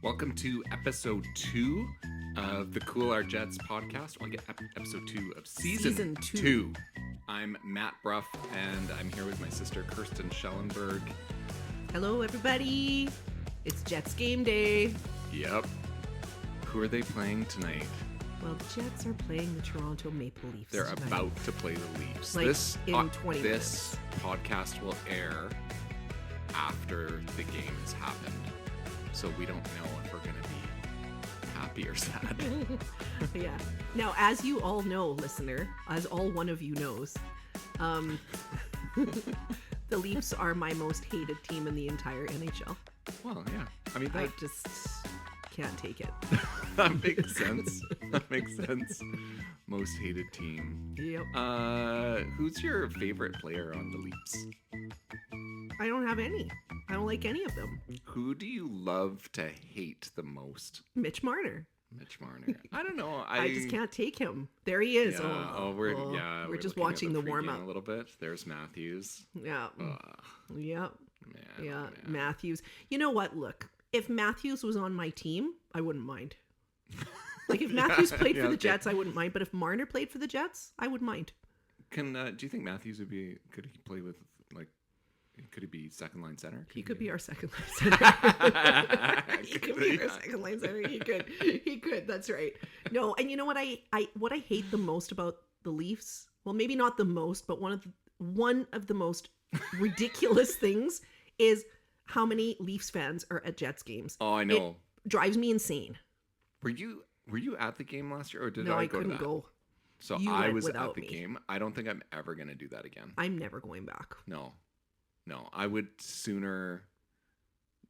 Welcome to episode 2 of the Cool Our Jets podcast. Well, I get episode 2 of season 2. I'm Matt Bruff, and I'm here with my sister Kirsten Schellenberg. Hello, everybody. It's Jets game day. Yep. Who are they playing tonight? Well, the Jets are playing the Toronto Maple Leafs. They're tonight. about to play the Leafs. Like in 20 This minutes. podcast will air after the game has happened. So we don't know if we're going to be happy or sad. Yeah. Now, as you all know, listener, as all one of you knows, the Leafs are my most hated team in the entire NHL. Well, yeah. I mean, I just can't take it. that makes sense. That makes sense. Most hated team. Yep. Who's your favorite player on the Leafs? I don't have any. I don't like any of them. Who do you love to hate the most? Mitch Marner. Mitch Marner. I don't know. I just can't take him. There he is. Yeah, we're just looking watching at the pregame warm-up. a little bit. There's Matthews. Yeah. Yep. Man, Yeah, man. Matthews. You know what? Look, if Matthews was on my team, I wouldn't mind. Like if Matthews played for the Jets, I wouldn't mind. But if Marner played for the Jets, I would mind. Do you think Matthews would be? Could he play with Could he be second line center? He could be our second line center. He could be our second line center. He could. He could. That's right. No, and you know what what I hate the most about the Leafs? Well, maybe not the most, but one of the most ridiculous things is how many Leafs fans are at Jets games. Oh, I know. It drives me insane. Were you at the game last year, or did No, I I go couldn't to that? go. So You I went was at without the me. game. I don't think I'm ever going to do that again. I'm never going back. No. I would sooner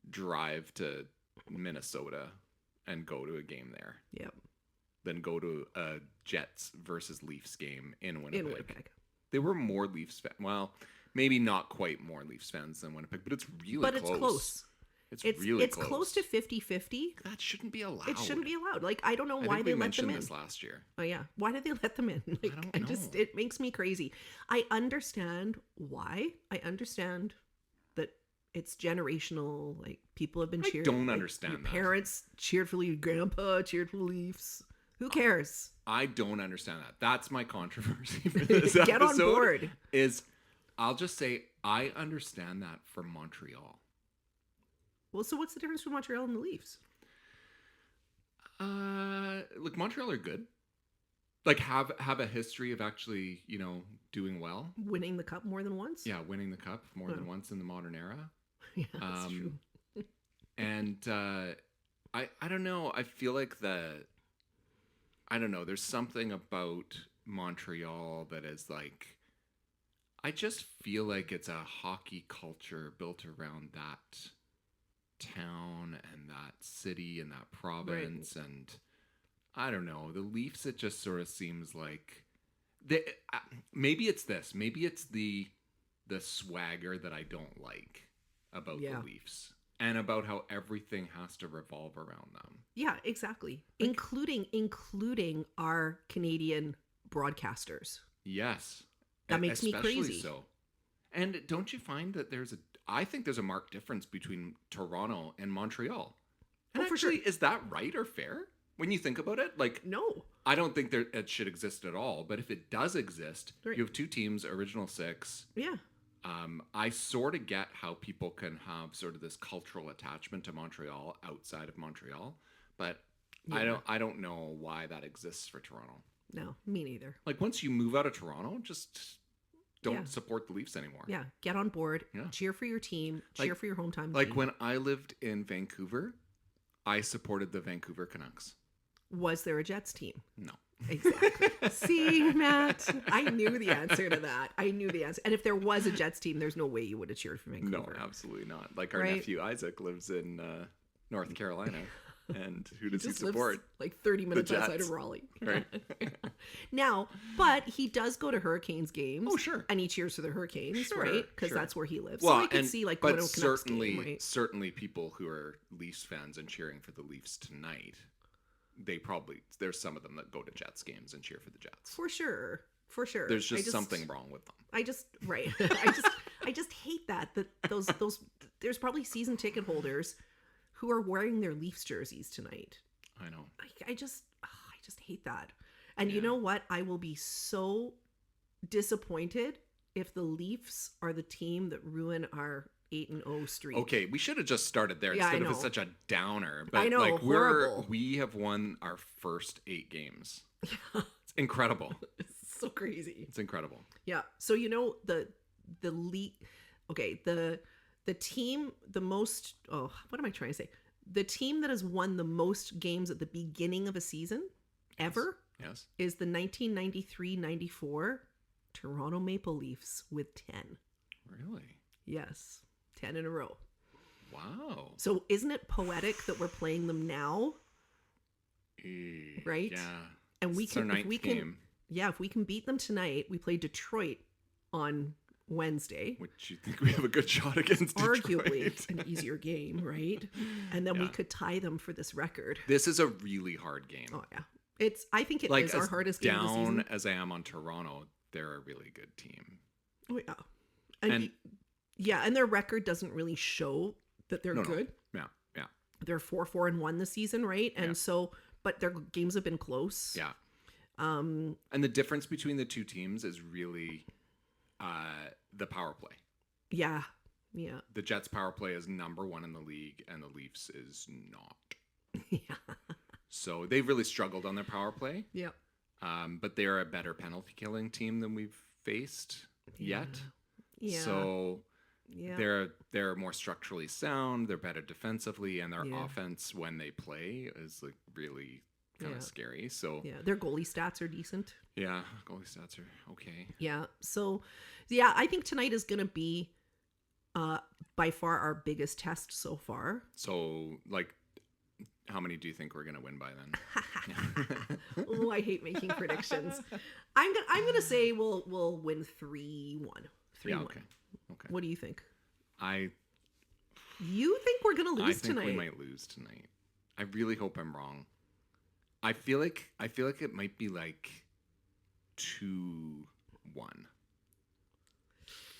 drive to Minnesota and go to a game there Yep. than go to a Jets versus Leafs game in Winnipeg. In Winnipeg. They were more Leafs fans. Well, maybe not quite more Leafs fans than Winnipeg, but it's really But close. it's close. It's really it's close to 50-50. That shouldn't be allowed. It shouldn't be allowed. Like, I don't know I why think they we let them mentioned in. this last year. Oh yeah. Why did they let them in? Like, I don't know. It makes me crazy. I understand why. I understand that it's generational. Like, people have been I cheering. don't like, understand your that. parents cheered for Leafs. Grandpa cheered for Leafs. Who cares? I don't understand that. That's my controversy for this episode. Get on board. I'll just say I understand that for Montreal. Well, so what's the difference between Montreal and the Leafs? Look, Montreal are good. Like have a history of actually, doing well. Winning the cup more than once? Yeah, winning the cup more than once in the modern era. Yeah, that's true. And I don't know. I feel like I don't know. There's something about Montreal that is like, I just feel like it's a hockey culture built around that town and that city and that province. Right. And I don't know. The Leafs, it just sort of seems like maybe it's this. Maybe it's the swagger that I don't like about the Leafs. And about how everything has to revolve around them. Yeah, exactly. Like, including our Canadian broadcasters. Yes. That makes me crazy. Especially so. And don't you find that I think there's a marked difference between Toronto and Montreal. And for actually, sure. Is that right or fair? When you think about it? Like, no. I don't think it should exist at all. But if it does exist, right. You have two teams, original six. Yeah. I sort of get how people can have sort of this cultural attachment to Montreal outside of Montreal, but I don't know why that exists for Toronto. No, me neither. Like once you move out of Toronto, just don't support the Leafs anymore. Yeah, get on board. Yeah. Cheer for your team. Cheer for your hometown Like team. when I lived in Vancouver, I supported the Vancouver Canucks. Was there a Jets team? No. Exactly. See, Matt, I knew the answer to that. I knew the answer. And if there was a Jets team, there's no way you would have cheered for Vancouver. No, absolutely not. Like our nephew Isaac lives in North Carolina. And who does he support? Lives like 30 minutes outside of Raleigh. Right. Now, but he does go to Hurricanes games. Oh, sure. And he cheers for the Hurricanes, right? Because that's where he lives. Well, so I could see like going to a Canucks game, right? Certainly people who are Leafs fans and cheering for the Leafs tonight, there's some of them that go to Jets games and cheer for the Jets. For sure. There's just something wrong with them. I just hate that those there's probably season ticket holders who are wearing their Leafs jerseys tonight. I know. I just hate that. And you Yeah. know what? I will be so disappointed if the Leafs are the team that ruin our 8-0 streak. Okay, we should have just started there Yeah, I instead of know. such a downer. But I know, like horrible. we have won our first 8 games. It's incredible. It's so crazy. It's incredible. Yeah. So the league. Okay. The team the most. Oh, what am I trying to say? The team that has won the most games at the beginning of a season ever Yes. is the 1993-94 Toronto Maple Leafs with 10. Really? Yes, 10 in a row. Wow. So isn't it poetic that we're playing them now? Right? Yeah. And we It's our can, if ninth we can, game, yeah, if we can beat them tonight, we play Detroit on Wednesday. which you think we have a good shot against Arguably Detroit. an easier game, right? And then we Yeah. could tie them for this record. This is a really hard game. Oh yeah, I think it is Like our as hardest game of the down season. as I am on Toronto, they're a really good team. Oh yeah, and yeah, and their record doesn't really show that they're No. good. Yeah. Yeah. They're 4-1 this season, right? And Yeah. so, but their games have been close. Yeah. Um. And the difference between the two teams is really the power play. Yeah. Yeah. The Jets' power play is number 1 in the league, and the Leafs is not. Yeah. So they've really struggled on their power play. Yeah. But they're a better penalty killing team than we've faced yet. Yeah. So yeah. they're more structurally sound. They're better defensively, and their Yeah. offense when they play is like really kind of Yeah. scary. So Yeah. Their goalie stats are decent. yeah, goalie stats are okay. Yeah. So, yeah, I think tonight is going to be by far our biggest test so far. So like, how many do you think we're gonna win by then? Oh, I hate making predictions. I'm gonna say we'll win 3-1. 3-1. Yeah, okay. What do you think? I You think we're gonna lose think tonight? we might lose tonight. I really hope I'm wrong. I feel like it might be like 2-1.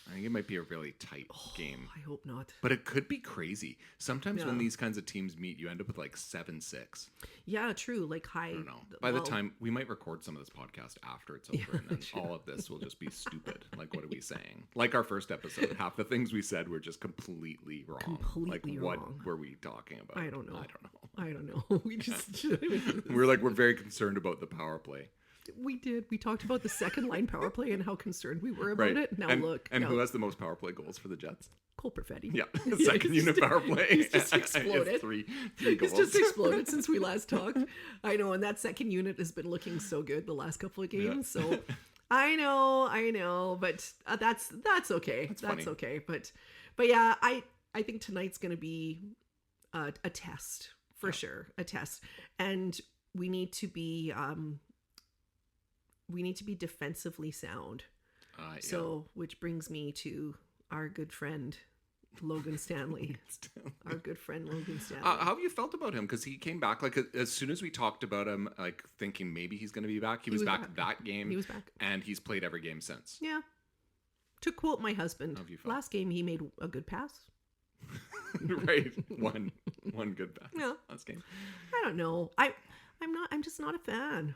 I think it might be a really tight game. I hope not. But it could be crazy. Sometimes when Yeah. these kinds of teams meet, you end up with like 7-6. Yeah, true. Like high. I don't know. By the time we might record some of this podcast after it's over, and then true. all of this will just be stupid. Like, what are we saying? Like our first episode, half the things we said were just completely wrong. Completely like, what wrong. were we talking about? I don't know. I don't know. I don't know. We just We're very concerned about the power play. we did. We talked about the second line power play and how concerned we were about Right. it. Now and, look. And now, who has the most power play goals for the Jets? Cole Perfetti. Yeah. Yeah, Second he's unit just- power play. he's just He has exploded. three It's goals. just exploded since we last talked. I know, and that second unit has been looking so good the last couple of games. Yeah. So I know, but that's okay. That's funny. okay. But yeah, I think tonight's going to be a test for sure, a test, and we need to be defensively sound. So, which brings me to our good friend Logan Stanley. Our good friend Logan Stanley. How have you felt about him? Because he came back like as soon as we talked about him, like thinking maybe he's going to be back. He was back that game. He was back, and he's played every game since. Yeah. To quote my husband, How have you felt? last game he made a good pass. Right, one good pass. Yeah. Last game. I don't know. I'm just not a fan.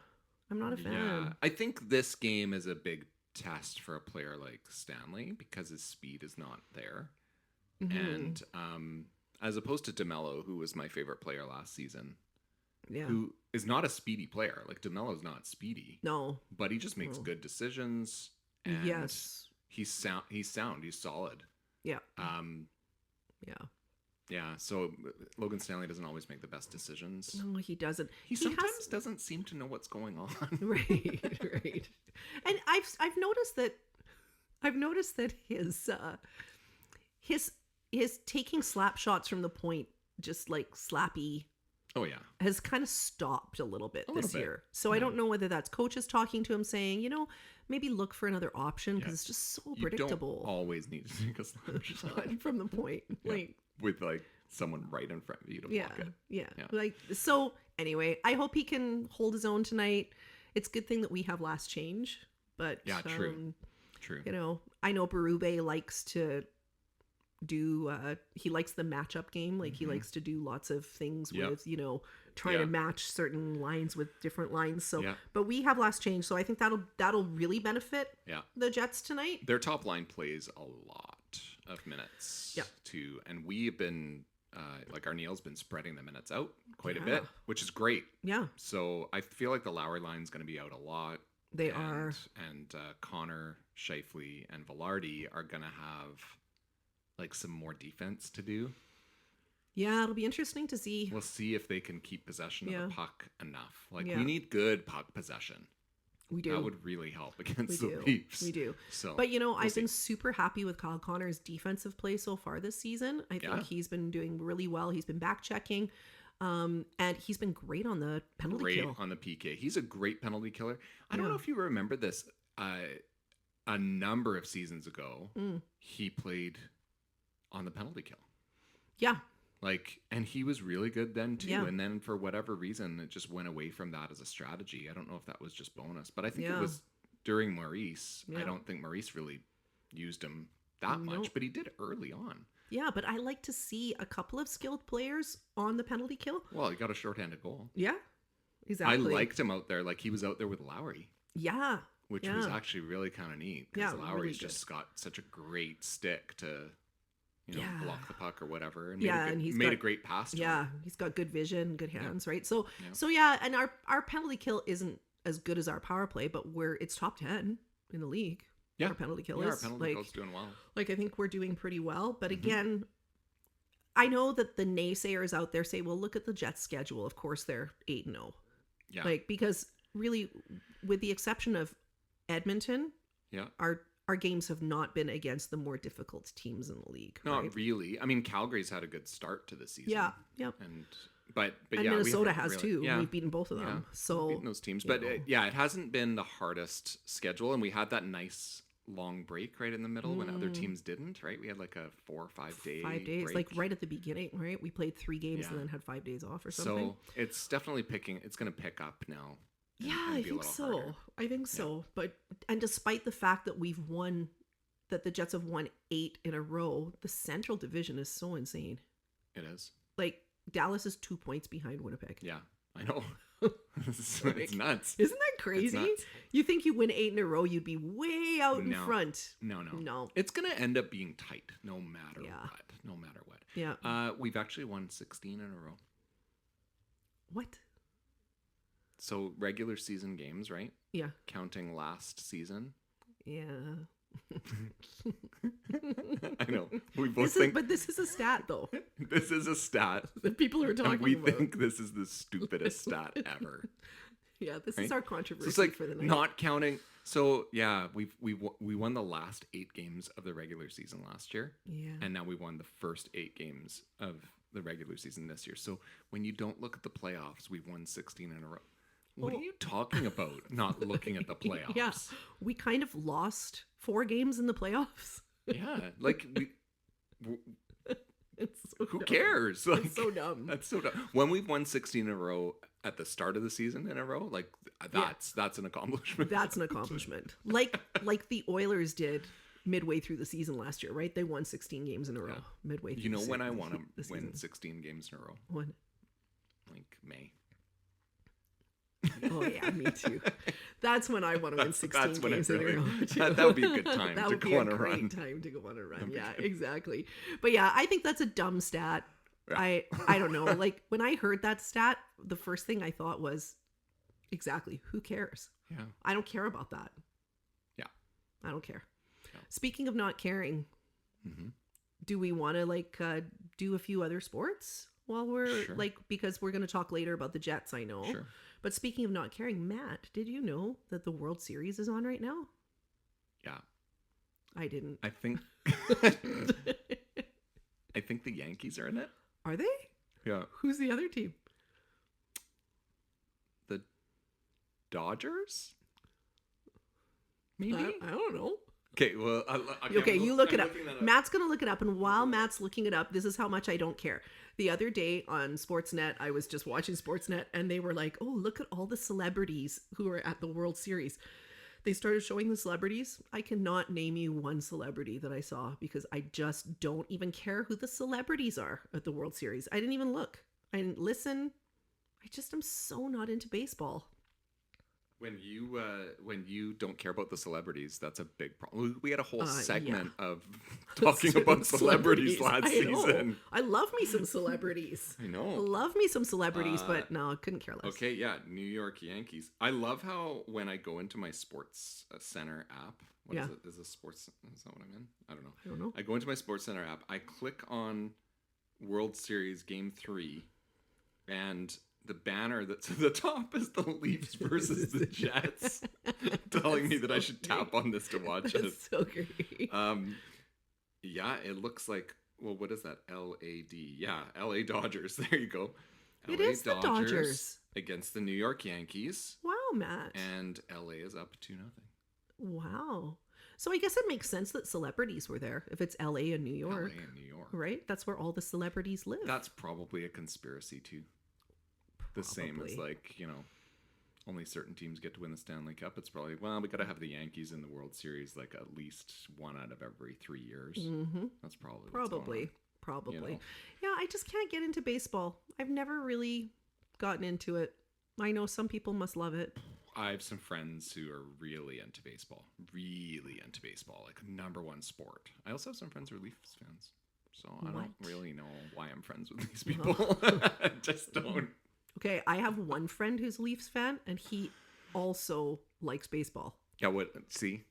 I'm not a fan. Yeah, I think this game is a big test for a player like Stanley because his speed is not there. Mhm. And as opposed to DeMello, who was my favorite player last season, Yeah. who is not a speedy player. Like DeMello's not speedy, No. but he just makes No. good decisions. And Yes. he's sound. He's solid. Yeah. Yeah. Yeah. So Logan Stanley doesn't always make the best decisions. No, he doesn't. He sometimes doesn't seem to know what's going on. Right. And I've noticed that his taking slap shots from the point, just like slappy, Oh yeah. has kind of stopped a little bit this little bit. year. So I don't know whether that's coaches talking to him saying, maybe look for another option because it's just so You predictable. don't always need to take a slap shot From the point. Like, with like someone right in front of you to yeah, block it. yeah. Yeah. Like, so anyway, I hope he can hold his own tonight. It's a good thing that we have last change, but Yeah, true. True. I know Berube likes to do he likes the matchup game, like he Mhm. likes to do lots of things Yep. with, trying to Yeah. match certain lines with different lines. So Yeah. but we have last change, so I think that'll really benefit Yeah. the Jets tonight. Their top line plays a lot of minutes Yeah. too, and we have been like Arneal's been spreading the minutes out quite a Yeah. bit, which is great. Yeah, So I feel like the Lowry line's going to be out a lot. they and, are. And Connor, Shifley, and Velarde are going to have like some more defense to do. Yeah, it'll be interesting to see. We'll see if they can keep possession Yeah. of the puck enough. Like Yeah. we need good puck possession. We do. That would really help against we the do. Leafs. We do. So, But I've see. been super happy with Kyle Connor's defensive play so far this season. I think Yeah. he's been doing really well. He's been back checking. And he's been great on the penalty great kill. on the PK. He's a great penalty killer. I don't Yeah. know if you remember this. A number of seasons ago, Mm. he played on the penalty kill. Yeah. And he was really good then too. Yeah. And then for whatever reason, it just went away from that as a strategy. I don't know if that was just bonus, but I think Yeah. it was during Maurice. I Yeah. don't think Maurice really used him that Nope. much, but he did early on. Yeah, but I like to see a couple of skilled players on the penalty kill. Well, he got a shorthanded goal. Yeah. Exactly. I liked him out there. Like he was out there with Lowry, Yeah. which was Yeah. actually really kind of neat. Yeah, Because really Lowry's good. just got such a great stick to, Yeah. block the puck or whatever. And Yeah, made a, and he's made a got- great pass to him. Yeah, he's got good vision, good hands, right? So Yeah. so yeah, and our penalty kill isn't as good as our power play, but it's top 10 in the league. Yeah. Our penalty kill Yeah, our is penalty like kill's doing well. I think we're doing pretty well, but Mhm. again, I know that the naysayers out there say, "Well, look at the Jets schedule. Of course they're 8-0." Yeah. Like because really with the exception of Edmonton, Yeah. our games have not been against the more difficult teams in the league, Not right? really. I mean, Calgary's had a good start to the season. Yeah, yep. But And yeah, we Minnesota haven't has really- too. Yeah. We've beaten both of them. Yeah. So beaten those teams. you But know. it hasn't been the hardest schedule, and we had that nice long break right in the middle when other teams didn't. Right, we had like a 4 or 5 day 5 days, break. like right at the beginning, right? We played 3 games Yeah. and then had 5 days off or something. So it's definitely picking. It's going to pick up now. and- Yeah, and I be a think little so. harder. I think so. And despite the fact that that the Jets have won 8 in a row, the Central Division is so insane. It is. Like Dallas is 2 points behind Winnipeg. Yeah, I know. it's Like, nuts. Isn't that crazy? nuts. You think you win 8 in a row, you'd be way out in No. front. No. No. It's going to end up being tight, no matter Yeah. what. No matter what. Yeah. We've actually won 16 in a row. What? So regular season games, right? Yeah. Counting last season. Yeah. I know. We both think But this is a stat though this is a stat. that people are And talking we about. think this is the stupidest stat ever. Yeah, this Right? is our So controversy it's like for the night. not counting. So yeah, we won the last 8 games of the regular season last year, Yeah. and now we won the first 8 games of the regular season this year. So when you don't look at the playoffs, we've won 16 in a row. What Well- are you talking about? Not looking at the playoffs? Yeah. We kind of lost 4 games in the playoffs. Yeah, like It's so who dumb. cares? Like, It's so dumb. That's so dumb. When we've won 16 in a row at the start of the season in a row, like that's an accomplishment. That's an accomplishment. Like the Oilers did midway through the season last year, right? They won 16 games in a row Yeah. midway through You know the when I se- want the to season. win 16 games in a row? When? Like May. Oh yeah, me too. That's when I want to win 16 That's when it games in a really- row. that would be a good time That to would go be on a great run. time to go on a run. That'd be Yeah, good. exactly. But yeah, I think that's a dumb stat. Yeah. I don't know. Like when I heard that stat, the first thing I thought was, exactly, who cares? Yeah. I don't care about that. Yeah. I don't care. Yeah. Speaking of not caring, Mm-hmm. do we want to do a few other sports while we're Sure. because we're going to talk later about the Jets, I know. Sure. But speaking of not caring, Matt, did you know that the World Series is on right now? Yeah. I didn't. I think I think the Yankees are in it. Are they? Yeah. Who's the other team? The Dodgers? Maybe. I don't know. Okay, well, Okay, you look I'm it up. looking that Matt's going to look it up. And while Matt's looking it up, this is how much I don't care. The other day on Sportsnet, I was just watching Sportsnet and they were like, oh, look at all the celebrities who are at the World Series. they started showing the celebrities. I cannot name you one celebrity that I saw because I just don't even care who the celebrities are at the World Series. I didn't even look. I didn't listen. I just am so not into baseball. When you don't care about the celebrities, that's a big problem. We had a whole segment yeah. of talking about celebrities last season. I love me some celebrities. I I know. love me some celebrities, but no, I couldn't care less. Okay, yeah, New York Yankees. I love how when I go into my Sports Center app, what is it? Is a sports? Is that what I'm in? I don't know. I don't know. I go into my Sports Center app. I click on World Series Game 3, and the banner that's at the top is the Leafs versus the Jets, telling me that I should tap on this to watch it. That's so great. Yeah, it looks like, well, what is that? LAD. Yeah, LA Dodgers. There you go. It is the Dodgers against the New York Yankees. Wow, Matt. And LA is up 2-0. Wow. So I guess it makes sense that celebrities were there if it's LA and New York. LA and New York. Right? That's where all the celebrities live. That's probably a conspiracy too. The same as like, only certain teams get to win the Stanley Cup. It's probably, well, we got to have the Yankees in the World Series like at least one out of every 3 years. Mm-hmm. That's probably Probably. Yeah, I just can't get into baseball. I've never really gotten into it. I know some people must love it. I have some friends who are really into baseball. Like number one sport. I also have some friends who are Leafs fans. So I don't really know why I'm friends with these people. I just don't. Okay, I have one friend who's a Leafs fan, and he also likes baseball. Yeah, what? See?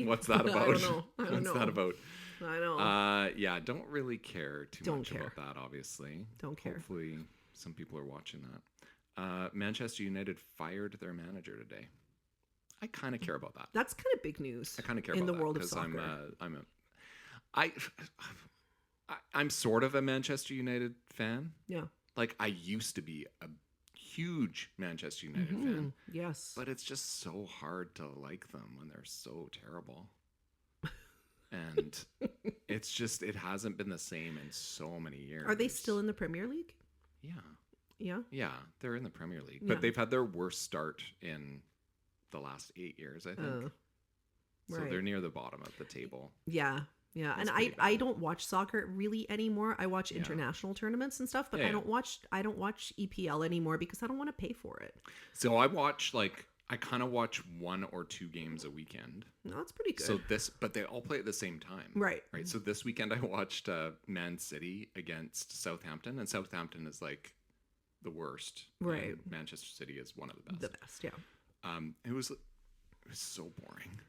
What's that about? I don't know. What's that about? I know. Yeah, don't really care too much about that, obviously. Don't care. Hopefully some people are watching that. Manchester United fired their manager today. I kind of care about that. That's kind of big news. I kind of care in about the that world of soccer. I'm sort of a Manchester United fan. Yeah. Like, I used to be a huge Manchester United fan. Yes. But it's just so hard to like them when they're so terrible. And it hasn't been the same in so many years. Are they still in the Premier League? Yeah. Yeah? Yeah, they're in the Premier League. Yeah. But they've had their worst start in the last 8 years, I think. So right. they're near the bottom of the table. Yeah. Yeah, That's and I don't watch soccer really anymore. I watch international tournaments and stuff, but I don't watch EPL anymore because I don't want to pay for it. So I kind of watch 1 or 2 games a weekend. No, that's pretty good. So but they all play at the same time. Right. So this weekend I watched Man City against Southampton, and Southampton is like the worst. Right. And Manchester City is one of the best. The best, yeah. It was so boring.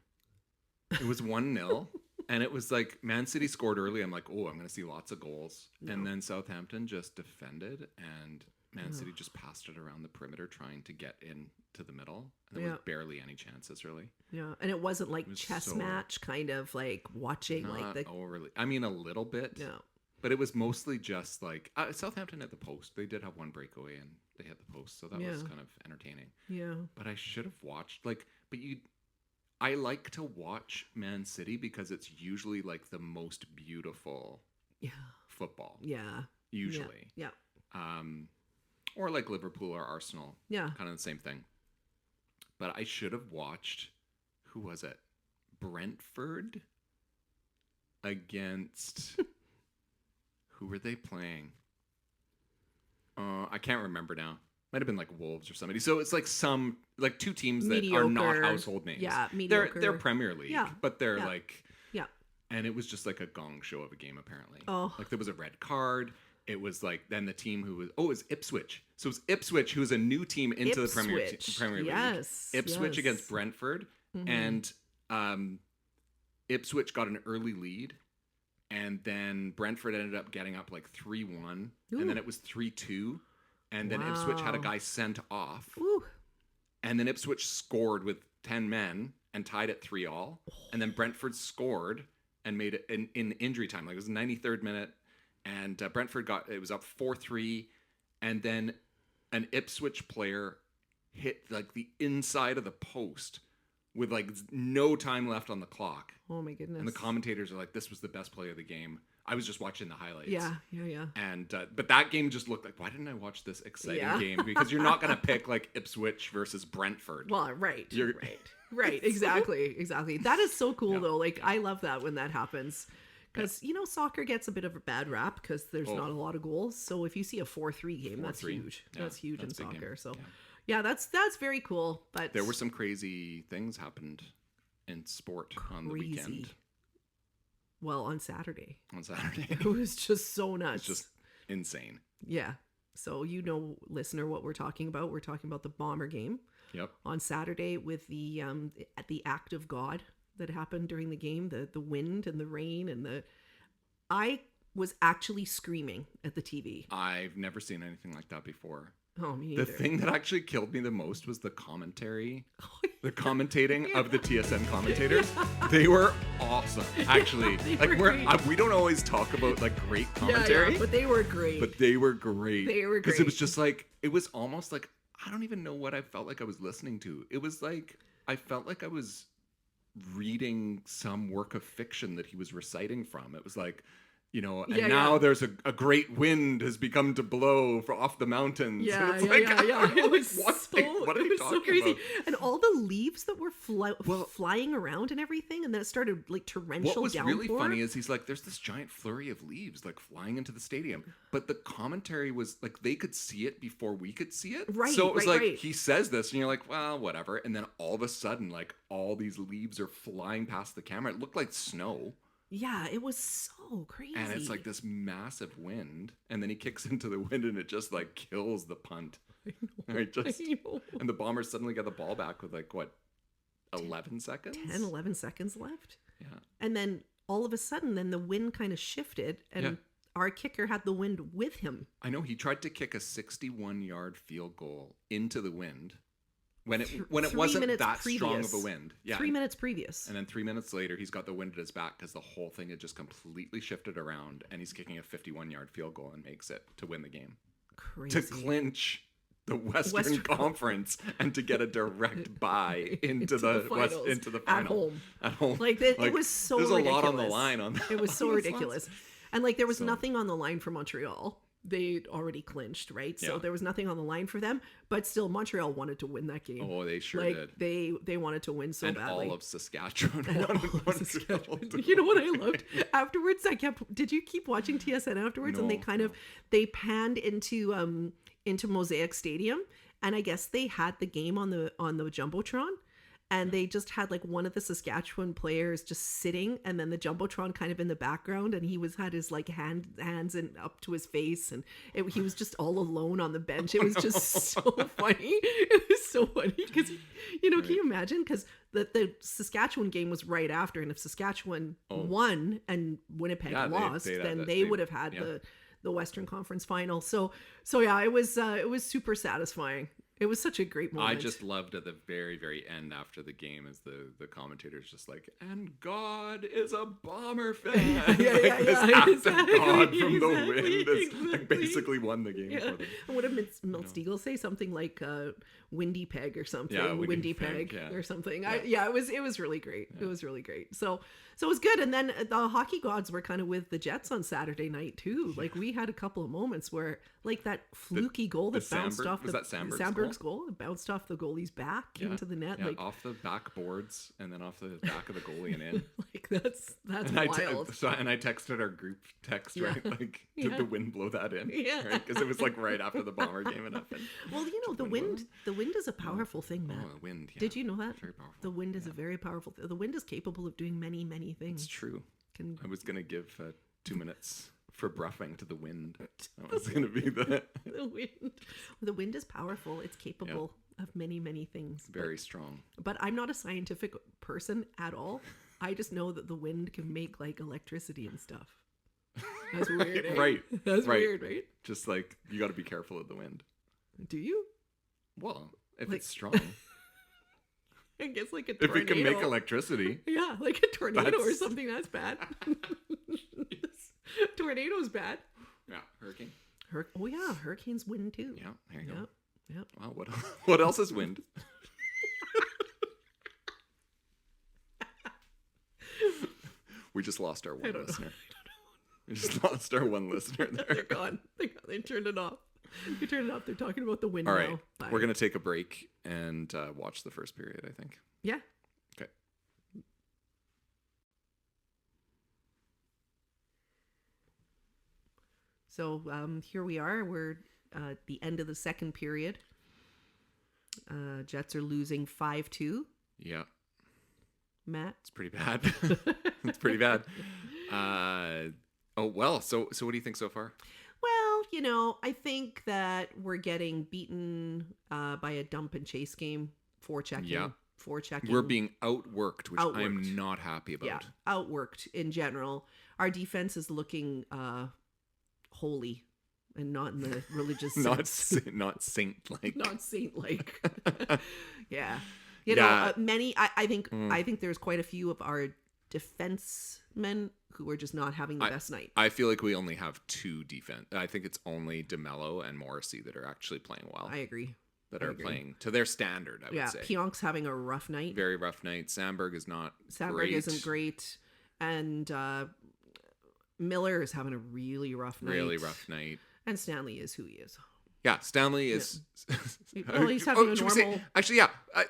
It was 1-0. And it was like Man City scored early. I'm like, oh, I'm going to see lots of goals. No. And then Southampton just defended, and Man City just passed it around the perimeter trying to get into the middle. And there was barely any chances, really. Yeah, and it wasn't like chess match kind of like watching like the overly. I mean, a little bit. Yeah. But it was mostly just like Southampton at the post. They did have one breakaway, and they hit the post, so that was kind of entertaining. Yeah. But I should have watched I like to watch Man City because it's usually like the most beautiful football. Yeah. Usually. Yeah. Or like Liverpool or Arsenal. Yeah. Kind of the same thing. But I should have watched, who was it? Brentford against, who were they playing? I can't remember now. Might have been like Wolves or somebody. So it's like two teams that are not household names. Yeah, mediocre. They're Premier League, but they're like, and it was just like a gong show of a game apparently. Oh, like there was a red card. It was like then the team who was it was Ipswich. So it was Ipswich who's a new team into the Premier League. Yes, Ipswich against Brentford, and Ipswich got an early lead, and then Brentford ended up getting up like 3-1, and then it was 3-2. And then Ipswich had a guy sent off. Ooh. And then Ipswich scored with 10 men and tied it 3-3. And then Brentford scored and made it in injury time. Like it was the 93rd minute. And Brentford it was up 4-3. And then an Ipswich player hit like the inside of the post with like no time left on the clock. Oh my goodness. And the commentators are like, this was the best play of the game. I was just watching the highlights. Yeah. And but that game just looked like, why didn't I watch this exciting game? Because you're not going to pick like Ipswich versus Brentford. Well, right. Right. So- Exactly. That is so cool Yeah. though. Like I love that when that happens. Because soccer gets a bit of a bad rap because there's not a lot of goals. So if you see a 4-3 game, that's 4-3. huge. Yeah, That's huge in that's a big game. soccer. So Yeah. yeah, that's very cool. But There were some crazy things happened in sport on the weekend. Well, on Saturday. On Saturday. It was just so nuts. It's just insane. Yeah. So listener, what we're talking about. We're talking about the Bomber game Yep. on Saturday with the act of God that happened during the game, the wind and the rain and I was actually screaming at the TV. I've never seen anything like that before. Oh, me The neither. thing that actually killed me the most was the commentary, the commentating of the TSN commentators. They were awesome, actually. they like were we're great. we don't always talk about like great commentary, but they were great. but they were great. They were because it was great. just like it was almost like I don't even know what I felt like I was listening to. It was like I felt like I was reading some work of fiction that he was reciting from. It was like, and Yeah, now yeah. there's a great wind has begun to blow off the mountains. Yeah, And it's yeah. It was what are you so talking crazy. about? And all the leaves that were Well- flying around and everything, and then it started like torrential What was downpour. really funny is he's like, there's this giant flurry of leaves like flying into the stadium. But the commentary was like they could see it before we could see it. Right, So it was like right. he says this and you're like, well, whatever. And then all of a sudden, like all these leaves are flying past the camera. It looked like snow. Yeah, it was so crazy. And it's like this massive wind. And then he kicks into the wind and it just like kills the punt. Right, just, I know. and the Bombers suddenly get the ball back with like what, 11 seconds? 10, 11 seconds left. Yeah. And then all of a sudden, then the wind kind of shifted, and Yeah. our kicker had the wind with him. I know he tried to kick a 61-yard field goal into the wind when it 3 wasn't minutes that strong previous. of a wind. Yeah. 3 minutes previous. And then 3 minutes later, he's got the wind at his back because the whole thing had just completely shifted around, and he's kicking a 51-yard field goal and makes it to win the game Crazy. to clinch the Western Western Conference and to get a direct bye into the finals, into the at final home. At home. Like, it was so there's ridiculous. a lot on the line on that. It was so on this ridiculous. And like there was So- nothing on the line for Montreal. They'd already clinched, right? So Yeah. there was nothing on the line for them, but still Montreal wanted to win that game. Oh, they sure like did. they wanted to win so And badly. all of Saskatchewan And wanted all of Montreal Saskatchewan. to You know what I win. loved? Afterwards, did you keep watching TSN afterwards? And they No, kind of they panned into Mosaic Stadium, and I guess they had the game on the Jumbotron. And they just had like one of the Saskatchewan players just sitting, and then the Jumbotron kind of in the background, and he had his like hands and up to his face, and he was just all alone on the bench. It was just so funny. It was so funny because can you imagine? Because the Saskatchewan game was right after, and if Saskatchewan won and Winnipeg Yeah, lost, they'd have then that- they they'd- would have had yeah. the Western Conference final. So yeah, it was super satisfying. It was such a great moment. I just loved at the very, very end after the game as the commentator's just like, and God is a Bomber fan. Yeah, Like, yeah, this yeah, act of exactly, God from the exactly, wind is like exactly. basically won the game Yeah. for them. And what did Milt Stiegel say? Something like Windy Peg or something. Yeah, Windy Windy Peg Peg, yeah. or something. Yeah. It was really great. It was really great. So it was good. And then the hockey gods were kind of with the Jets on Saturday night too. Like we had a couple of moments where like that fluky goal that bounced Sandberg- off was that Sandberg's goal? It bounced off the goalie's back Yeah. into the net. Yeah, Like, off the backboards and then off the back of the goalie and in. like that's And I wild. texted our group text, Yeah. right? Like, did Yeah. the wind blow that in? Yeah. Because it was like right after the Bomber game had happened. Well, the wind is a powerful thing, Matt. Oh, the wind. Yeah. Did you know that? Very powerful. The wind is a very powerful the wind is capable of doing many, many things. It's true. Can I was gonna give 2 minutes for bruffing to the wind. That was gonna be the the wind is powerful. It's capable of many, many things. very strong. But I'm not a scientific person at all. I just know that the wind can make like electricity and stuff. That's weird, eh? Right. That's right. weird, right? Just like you got to be careful of the wind. Do you? Well, if Like- it's strong, I guess like a if tornado. it can make electricity, Yeah, like a tornado or That's- something. That's bad. Tornado's bad. yeah, hurricane. Oh yeah, hurricanes wind too. Yeah, there you go. Yep. Yep. Wow, what else is wind? We just lost our one don't know. listener. We just lost our one listener They're there. gone. They turned it off. They turned it off. They're talking about the wind All now. right, Bye. we're gonna take a break and watch the first period. I think. Yeah. So here we are. We're at the end of the second period. Jets are losing 5-2. Yeah, Matt? it's pretty bad. It's pretty bad. Oh well. So what do you think so far? Well, I think that we're getting beaten by a dump and chase game. Forechecking. Yeah. Forechecking. We're being outworked, which Outworked. I'm not happy about. Yeah, outworked in general. Our defense is looking holy and not in the religious sense. not saint like. Not saint-like. Yeah. Yeah. Many, I think there's quite a few of our defensemen who are just not having the best night. I feel like we only have two defense. I think it's only DeMello and Morrissey that are actually playing well. I agree. That are playing to their standard, I would say. Pionk's having a rough night. Very rough night. Sandberg is not Sandberg isn't great. And Miller is having a really rough night. Really rough night. And Stanley is who he is. Yeah, Stanley is... Well, he's having a normal... Actually, yeah.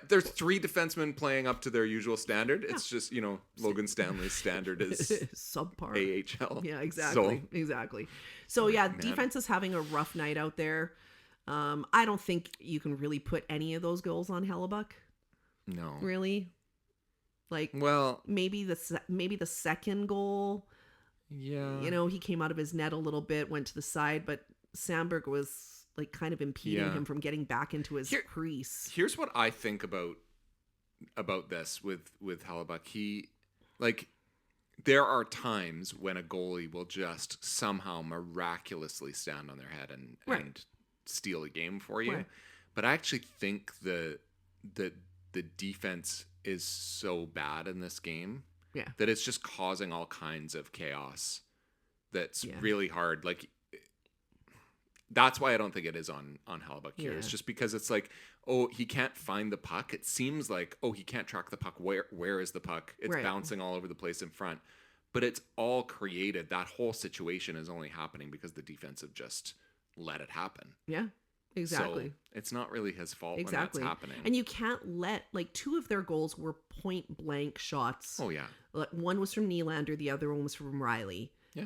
There's three defensemen playing up to their usual standard. Yeah. It's just, Logan Stanley's standard is... subpar. AHL. Yeah, exactly. Exactly. So, yeah, defense is having a rough night out there. I don't think you can really put any of those goals on Hellebuck. No. Really? Like, well, maybe the second goal. Yeah. He came out of his net a little bit, went to the side, but Sandberg was like kind of impeding him from getting back into his crease. Here's what I think about this with Hellebuck. There are times when a goalie will just somehow miraculously stand on their head and steal a game for you. Right. But I actually think the defense is so bad in this game that it's just causing all kinds of chaos. That's really hard. Like, that's why I don't think it is on Hellebuck here. It's just because it's like, oh, he can't find the puck. It seems like, oh, he can't track the puck. Where is the puck? It's bouncing all over the place in front. But it's all created. That whole situation is only happening because the defense have just let it happen. Yeah, exactly. So it's not really his fault when that's happening. And you can't let, two of their goals were point blank shots. Oh, yeah. One was from Nylander, the other one was from Riley. Yeah.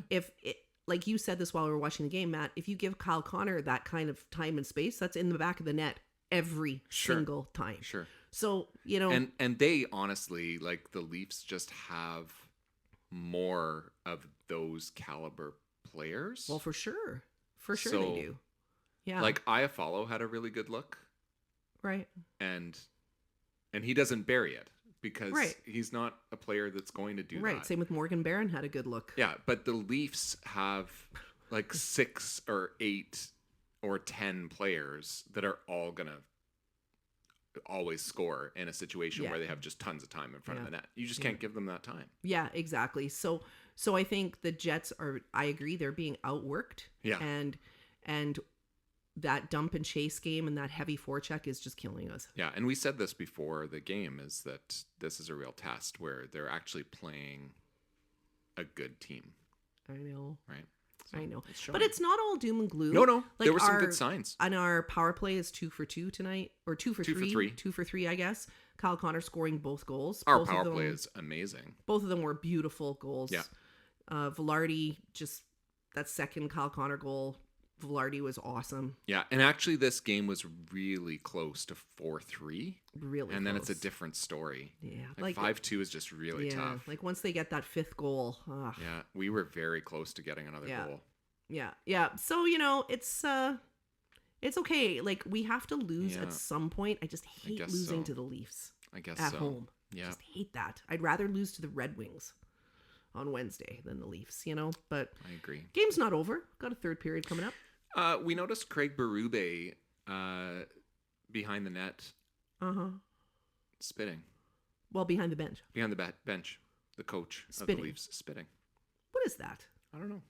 Like you said this while we were watching the game, Matt, if you give Kyle Connor that kind of time and space, that's in the back of the net every single time. Sure. So, And they honestly, the Leafs just have more of those caliber players. Well, for sure. For sure they do. Yeah. Iafallo had a really good look. Right. And he doesn't bury it because he's not a player that's going to do that. Right. Same with Morgan Barron had a good look. Yeah, but the Leafs have 6 or 8 or 10 players that are all going to always score in a situation where they have just tons of time in front of the net. You just can't give them that time. Yeah, exactly. So I think the Jets I agree, they're being outworked. Yeah. And that dump and chase game and that heavy forecheck is just killing us. Yeah, and we said this before the game, is that this is a real test where they're actually playing a good team. I know. Right? So I know. But it's not all doom and gloom. No. There were some good signs. And our power play is 2 for 2 tonight. Or 2 for 3. 2 for 3, I guess. Kyle Connor scoring both goals. Our power play is amazing. Both of them were beautiful goals. Yeah. Velarde, just that second Kyle Connor goal, Velarde was awesome. Yeah, and actually this game was really close to 4-3. Really And then close. it's a different story. Yeah. 5-2 is just really tough. Once they get that fifth goal. Ugh. Yeah, we were very close to getting another goal. Yeah. So, it's okay. We have to lose at some point. I just hate losing to the Leafs. I guess at home. Yeah. I just hate that. I'd rather lose to the Red Wings on Wednesday than the Leafs, but I agree. Game's not over. Got a third period coming up. We noticed Craig Berube behind the net spitting. Well, behind the bench. Behind the bench. The coach of the Leafs spitting. What is that? I don't know.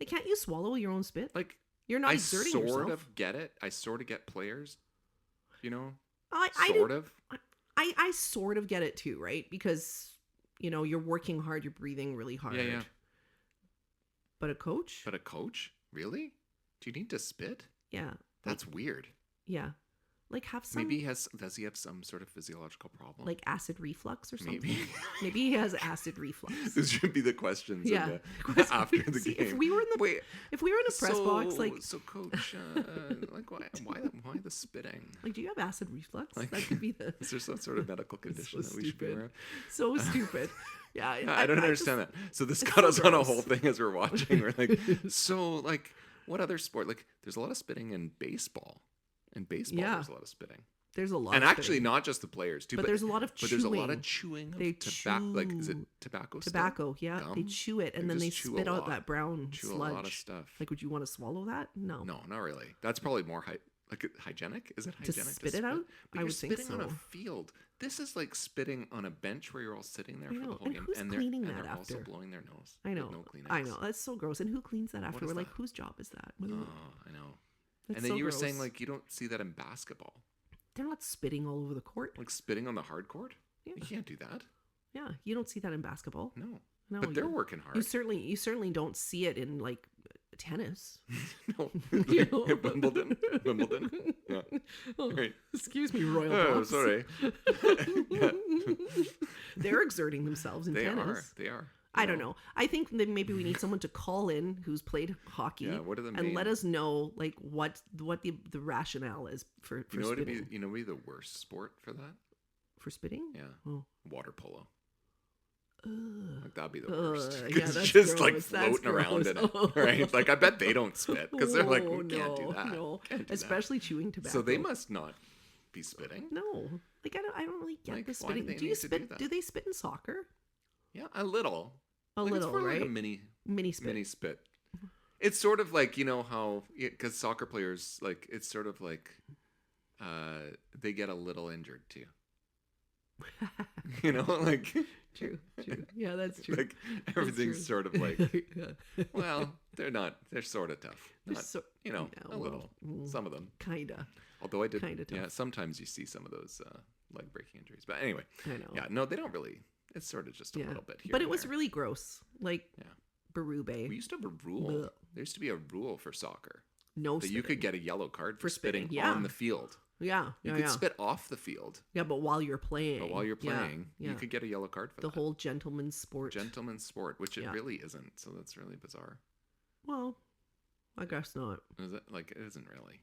Can't you swallow your own spit? You're not exerting yourself. I sort of get it. I sort of get players, I sort of get it too, right? Because, you're working hard, you're breathing really hard. Yeah. But a coach? Really? Do you need to spit? Yeah. That's weird. Yeah. like have some Maybe does he have some sort of physiological problem? like acid reflux or something. Maybe. Maybe he has acid reflux. This should be the questions in Yeah. after the See, game. if we were in the Wait, if we were in a press box, like so coach, like why the spitting? do you have acid reflux? Like, That could be the Is there some sort of medical condition so that we should be stupid. aware of? So stupid. Yeah, I don't understand that. So this got so us on a gross. whole thing as we're watching. We're like, so like, what other sport? Like, there's a lot of spitting in baseball. In baseball, Yeah. there's a lot of spitting, There's a lot, and of actually spitting. not just the players too. But there's a lot of But there's a lot chewing. of chewing They of tobacco. Like, is it chew tobacco? still? tobacco. Yeah, they Gum? chew it and They then they just chew a spit out lot. that brown Chew sludge. a lot of stuff. Like, would you want to swallow that? No. No, not really. That's probably more hygienic. Is it To hygienic spit it out? But I you're would think spitting on so. a field. This is like spitting on a bench where you're all sitting there I for the know. whole And game, who's and cleaning they're, that and they're also after? blowing their nose. I know. With no Kleenex. I know. That's so gross. And who cleans that after? is We're like, that? whose job is that? Oh, I know. That's And then so you were saying gross. like you don't see that in basketball, They're not spitting all over the court. like spitting on the hard court. Yeah. You can't do that. Yeah, you don't see that in basketball. No. No, But they're you, working hard. you certainly don't see it in like tennis. No. You know? Wimbledon. Yeah. Oh, Right. excuse me, Royal Oh, Bucks. sorry. Yeah. They're exerting themselves in They tennis. are. I don't know. I think that maybe we need someone to call in who's played hockey Yeah, what are the and main- let us know like what the rationale is for You know what would spitting. be? You know, what would be the worst sport for that? For spitting? Yeah. Oh. Water polo. Ugh. Like that'd be the worst. Ugh, 'Cause yeah, it's that's just like gross. That's floating around in it, gross. right? Like I bet they don't spit because they're like, Oh, we can't do no, that. no. Can't do that. Especially chewing tobacco. So they must not be spitting. No, like I don't really get Like, the why do spitting. they Do you need to do spit? that? Do they spit in soccer? Yeah, a little. A Like, little, it's for right? like a mini Mini spit. It's sort of like, you know how, because soccer players, like, it's sort of like they get a little injured too. You know, like True. Yeah, that's true. like everything's true. sort of like, Yeah. well, they're sort of tough. They're Not, so- you know, yeah, a well, little. Some of them. Kinda. Although I did, kinda tough. yeah, sometimes you see some of those leg breaking injuries. But anyway, I know. yeah, no, they don't really. It's sort of just a Yeah. little bit here. But and it was there. really gross. Like Yeah. Berube. We used to have a rule. Blech. There used to be a rule for soccer No that spitting. you could get a yellow card for For spitting, spitting yeah. on the field. Yeah. You Yeah. could yeah. spit off the field, Yeah, but while you're playing. but while you're Yeah, playing, yeah. you could get a yellow card for the that. whole gentleman's sport. Gentleman's sport, which it Yeah. really isn't. So that's really bizarre. Well, I guess not. Is it? Like, it isn't really.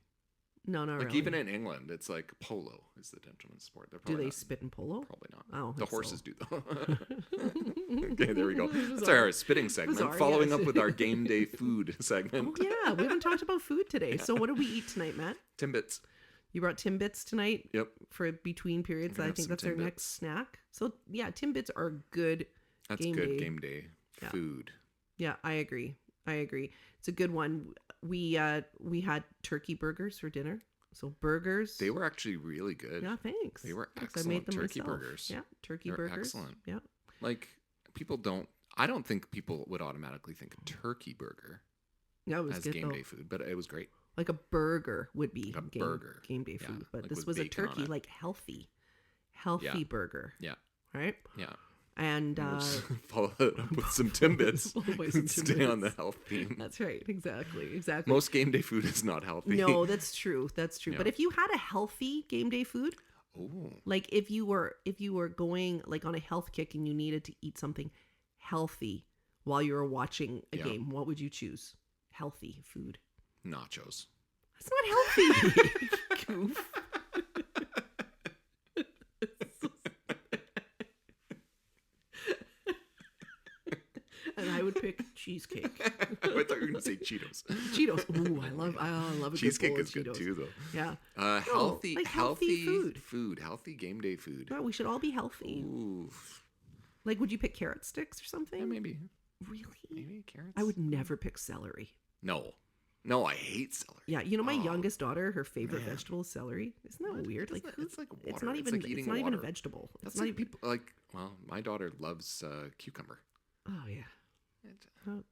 No, not Like, really. even in England, it's like polo is the gentleman's sport. They're Do probably they not, spit in polo? Probably not. I don't The think so. horses do, though. Okay, there we go. That's Bizarre. our spitting segment. Bizarre, Following yes. up with our game day food Oh segment. yeah, we haven't talked about food today. So what did we eat tonight, Matt? Timbits. You brought Timbits tonight Yep. for between periods. gonna I have think some that's our Timbits. next snack. So yeah, Timbits are good. That's Game good day. game day Yeah. food. Yeah, I agree. It's a good one. We had turkey burgers for dinner. So burgers. They were actually really good. Yeah, thanks. They were Thanks. I made excellent them turkey myself. burgers. Yeah, turkey They're burgers. excellent. Yeah. Like, I don't think people would automatically think turkey burger Yeah, it was as good game though. day food, but it was great. Like a burger would be A burger. game day Yeah, food, but like this with was a bacon on turkey, it. like healthy Yeah. burger, Yeah. right? Yeah. And We'll just follow it up with some Timbits Followed by some and stay on the Timbits. health theme. that's right, exactly. Most game day food is not healthy. No, that's true. That's true. Yeah. But if you had a healthy game day food, Oh, like if you were going like on a health kick and you needed to eat something healthy while you were watching a Yeah. game, what would you choose? Healthy food. nachos. That's not healthy. Goof. And I would pick cheesecake. I thought you were going to say Cheetos. Cheetos. Ooh, I love a Cheesecake good is bowl of good Cheetos. too, though. Yeah. Healthy, like healthy healthy food. Healthy game day food. Well, we should all be healthy. Ooh, Like, would you pick carrot sticks or something? yeah, maybe Really? carrots. I would never pick celery. No, I hate celery. Yeah, you know my Oh, youngest daughter, her favorite man. vegetable is celery. Isn't that What? weird? It's Like not- it's like it's water. not It's even like eating it's not even a water. vegetable. That's It's not like even. people like. Well, my daughter loves cucumber. Oh yeah.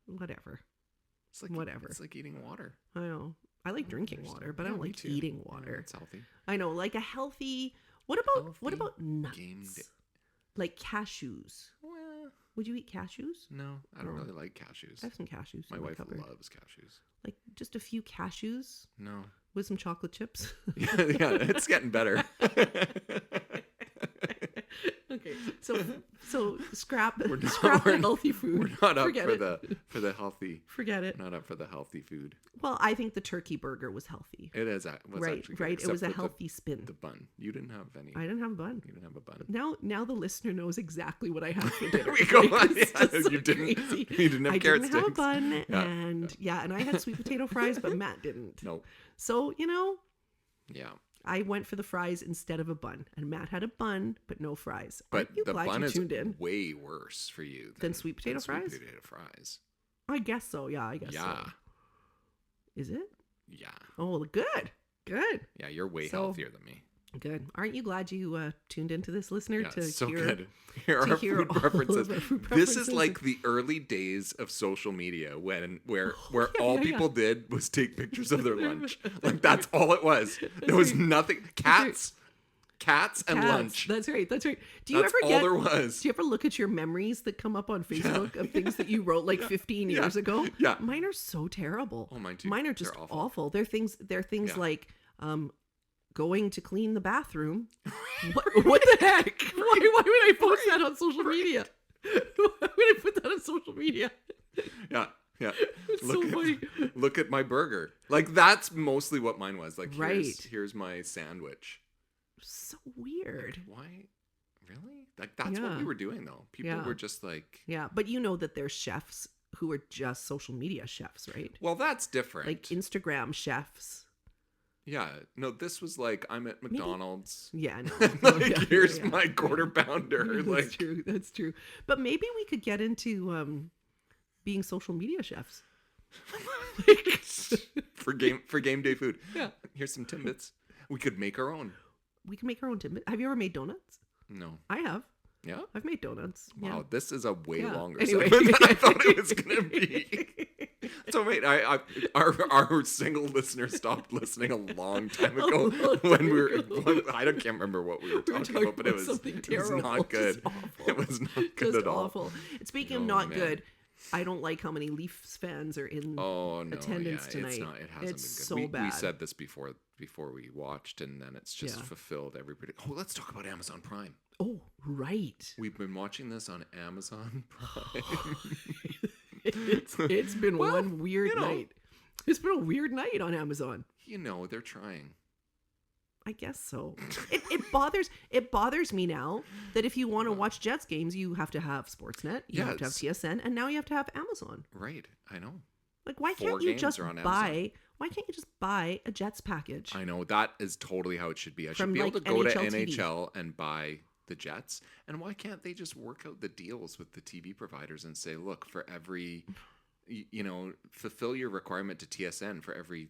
Whatever. It's like Whatever. It's like eating water. I know. I like drinking Understand. water, but I Yeah, don't me like too. eating Yeah, water. it's healthy. I know, like a healthy. What about Healthy nuts? game day. Like cashews. Well, Would you eat cashews? no, I don't No. really like cashews. I have some cashews. My in wife cupboard. loves cashews. Like just a few cashews No, with some chocolate chips. Yeah, it's getting better. Okay, so scrap We're not- scrap we're- the healthy food. We're not up Forget for it. the healthy. Forget it. Not up for the healthy food. Well, I think the turkey burger was healthy. It is. Was Right, actually good, right. It except was a for healthy spin. The bun. You didn't have any. I didn't have a bun. You didn't have a bun. Now the listener knows exactly what I had for dinner. We go Like, on. it's Yeah, just you didn't. crazy. You didn't have I carrot didn't have a sticks. bun, Yeah. and I had sweet potato fries, but Matt didn't. No. So Yeah. I went for the fries instead of a bun, and Matt had a bun but no fries. But Aren't you the glad bun you is tuned in? way worse for you Than sweet potato fries? Sweet potato fries. I guess so. Yeah, I guess Yeah. so. Is it? Yeah. Oh, good. Yeah. You're way So- healthier than me. Good. Aren't you glad you tuned into this, listener, Yeah, to it's so hear good. Here to are hear food all of preferences. our food This is preferences. like the early days of social media where yeah, all yeah, people did was take pictures of their lunch. Like that's all it was. There was right. nothing. Cats and Cats. lunch. That's right. That's right. Do you That's ever all get? there was. Do you ever look at your memories that come up on Facebook of things that you wrote like 15 years ago? Yeah. Mine are so terrible. Oh, mine too. Mine are just They're awful. They're things Yeah. like going to clean the bathroom. What the heck? Why would I post that on social media? Why would I put that on social media? Yeah. Yeah. It's so funny. Look at my burger. Like that's mostly what mine was. Like Right. here's my sandwich. So weird. Why? Really? Like that's what Yeah. we were doing though. People Yeah. were just like, Yeah, but you know that there's chefs who are just social media chefs, right? well, that's different. Like Instagram chefs. Yeah. No, this was like I'm at McDonald's. Yeah, I know. Like Yeah, here's yeah, my yeah. quarter pounder. That's Like true. That's true. But maybe we could get into being social media chefs. for game day food. Yeah. Here's some Timbits. We could make our own. We can make our own Timbit. Have you ever made donuts? No. I have. Yeah. I've made donuts. Wow, Yeah. this is a way Yeah. longer Anyway. segment than I thought it was gonna be. So wait, our single listener stopped listening a long time ago when we were. I can't remember what we were talking about, but it was something it was terrible. not good. Just awful. It was not good Just at all. awful. Speaking of Oh, not man. good, I don't like how many Leafs fans are in. Oh no! Attendance yeah, tonight. It's not. It hasn't It's been so good. We bad. said this before we watched, and then it's just Yeah. fulfilled everybody. Oh, let's talk about Amazon Prime. Oh, right. We've been watching this on Amazon Prime. It's been Well, one weird you know. night. It's been a weird night on Amazon. They're trying. I guess so. It bothers me now that if you want to watch Jets games, you have to have Sportsnet, you have to have Yes. TSN, and now you have to have Amazon. Right. I know. Like, why 4 can't you games just are on buy? Why can't you just buy a Jets package? I know. That is totally how it should be. I should From, be able like, to go to NHL TV. NHL and buy the Jets. And why can't they just work out the deals with the TV providers and say, look, for every, fulfill your requirement to TSN for every,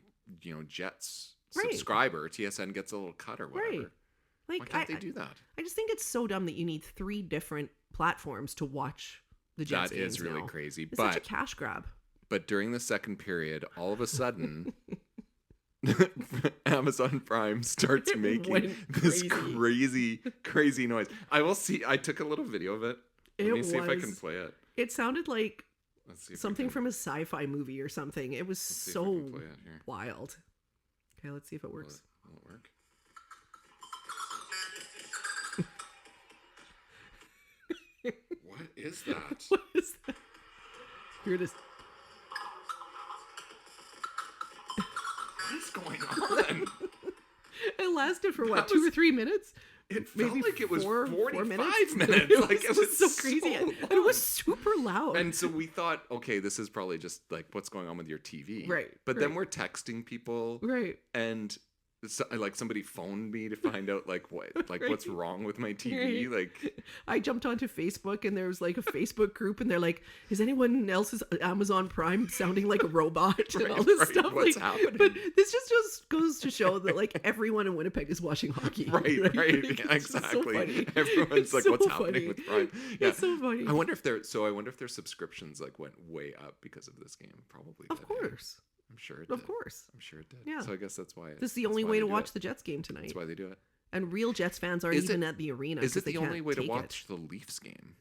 Jets Right. subscriber, TSN gets a little cut or whatever. Right. Like, Why can't they do that? I just think it's so dumb that you need 3 different platforms to watch the Jets That games is really now. crazy. It's But such a cash grab. But during the second period, all of a sudden, Amazon Prime starts It making went this crazy. crazy noise. I will see. I took a little video of it. Let me It see if I can was- play it. It sounded like Let's see if something we can, from a sci-fi movie or something. It was see if I so can play it here. wild. Okay, let's see if it works. Will it work? What is that? What is that? Here it is. What is going on? It lasted for what, That 2 or was- 3 minutes? It felt Maybe like it was 4 45 minutes. minutes. It Like, it was was so so crazy. And it long. was super loud. And so we thought, okay, this is probably just like what's going on with your TV. Right, But then right. we're texting people right. and like somebody phoned me to find out like what's wrong with my TV. Right. Like I jumped onto Facebook and there was like a Facebook group and they're like, is anyone else's Amazon Prime sounding like a robot and all this right, stuff? what's like, happening? But this just goes to show that like everyone in Winnipeg is watching hockey. right. Like, Yeah, it's just so exactly. funny. Everyone's It's like, so what's funny. happening with Prime? Yeah. It's so funny. I wonder if their subscriptions like went way up because of this game. Probably. Of did, hey? course. I'm sure it Of did. course. I'm sure it did. Yeah. So I guess that's why. This is the that's only why way they to do watch it. the Jets game tonight. That's why they do it. And real Jets fans aren't Is even it- at the arena. Is 'cause it the they only can't way to take watch it. the Leafs game?